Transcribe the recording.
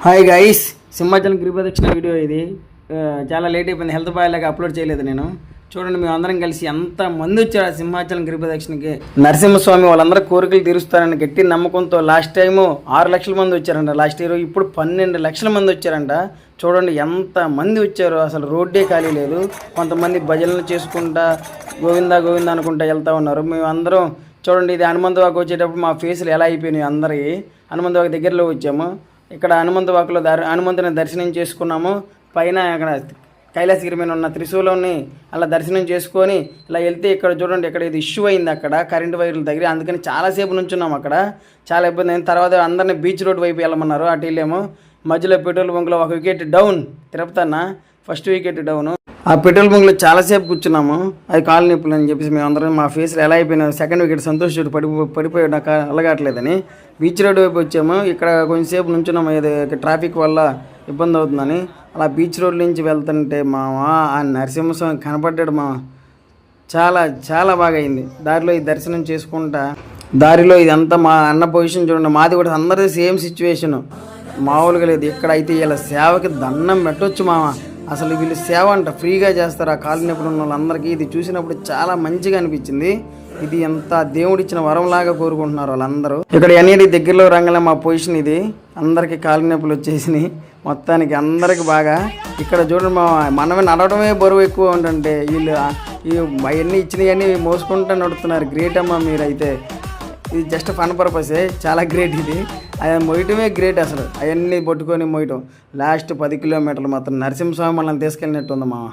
Hi guys, Simhachalam గిరి ప్రదక్షిణ video ఇది. చాలా లేట్ అయిపోయింది, హెల్త్ బాగాలేక అప్లోడ్ చేయలేదు నేను. చూడండి, మేము అందరం కలిసి ఎంత మంది వచ్చారు ఆ సింహాచలం గిరి ప్రదక్షిణకి. నరసింహస్వామి వాళ్ళందరూ కోరికలు తీరుస్తారని గట్టి నమ్మకంతో లాస్ట్ టైము 6 లక్షల మంది వచ్చారంట లాస్ట్ ఇయర్. ఇప్పుడు 12 లక్షల మంది వచ్చారంట. చూడండి ఎంత మంది వచ్చారు, అసలు రోడ్డే ఖాళీ లేదు. కొంతమంది భజనలు చేసుకుంటా గోవిందా గోవిందా అనుకుంటా వెళ్తూ ఉన్నారు. మేము అందరం చూడండి, ఇది హనుమంతవాకు వచ్చేటప్పుడు మా ఫేసులు ఎలా అయిపోయినాయి అందరికీ. హనుమంతవాకు దగ్గరలో వచ్చాము. ఇక్కడ హనుమంతవాకులో హనుమంతుని దర్శనం చేసుకున్నాము. పైన అక్కడ కైలాసగిరి మీద ఉన్న త్రిశూలాన్ని అలా దర్శనం చేసుకొని ఇలా వెళ్తే ఇక్కడ చూడండి, ఇక్కడ ఇది ఇష్యూ అయింది అక్కడ కరెంటు వైర్ల దగ్గర. అందుకని చాలాసేపు నుంచున్నాము అక్కడ, చాలా ఇబ్బంది అయింది. తర్వాత అందరినీ బీచ్ రోడ్ వైపు వెళ్ళమన్నారు, అటు వెళ్ళాము. మధ్యలో పెట్రోల్ బంక్లో 1 వికెట్ డౌన్, తిరుపతి అన్న ఫస్ట్ వికెట్ డౌను. ఆ పెట్రోల్ బంక్లో చాలాసేపు కూర్చున్నాము. అది కాలు నొప్పులు అని చెప్పేసి మేము అందరం మా ఫేస్లో ఎలా అయిపోయినా. సెకండ్ వికెట్ సంతోష్ పడిపోయి నాకు అలగట్లేదని బీచ్ రోడ్ వైపు వచ్చాము. ఇక్కడ కొంచెంసేపు నుంచున్నాము, ఏదో ట్రాఫిక్ వల్ల ఇబ్బంది అవుతుందని. అలా బీచ్ రోడ్ నుంచి వెళ్తుంటే మావా ఆ నరసింహస్వామి కనపడ్డాడు. చాలా చాలా బాగా అయింది. దారిలో ఈ దర్శనం చేసుకుంటా దారిలో ఇదంతా మా అన్న పొజిషన్ చూడండి. మాది కూడా అందరిది సేమ్ సిచ్యువేషన్, మామూలుగా లేదు. ఇక్కడ అయితే వీళ్ళ సేవకి దండం పెట్టవచ్చు మామ. అసలు వీళ్ళు సేవ అంట ఫ్రీగా చేస్తారు ఆ కాలు నొప్పులు ఉన్న వాళ్ళందరికీ. ఇది చూసినప్పుడు చాలా మంచిగా అనిపించింది. ఇది ఎంత దేవుడిచ్చిన వరంలాగా కోరుకుంటున్నారు వాళ్ళందరూ. ఇక్కడ ఎన్ఈడి దగ్గరలో రంగలే మా పొజిషన్ ఇది. అందరికీ కాలు నొప్పులు వచ్చేసినాయి మొత్తానికి అందరికి బాగా. ఇక్కడ చూడండి మనమే నడవడమే బరువు ఎక్కువ ఉంటుంటే వీళ్ళు అవన్నీ ఇచ్చినవన్నీ మోసుకుంటూ నడుస్తున్నారు. గ్రేట్ అమ్మ మీరైతే. ఇది జస్ట్ ఫన్ పర్పసే, చాలా గ్రేట్ ఇది. అది మోయటమే గ్రేట్ అసలు. అవన్నీ పట్టుకొని మోయటం. లాస్ట్ 10 కిలోమీటర్లు మాత్రం నరసింహస్వామి మనల్ని తీసుకెళ్ళినట్టు ఉంది మామ.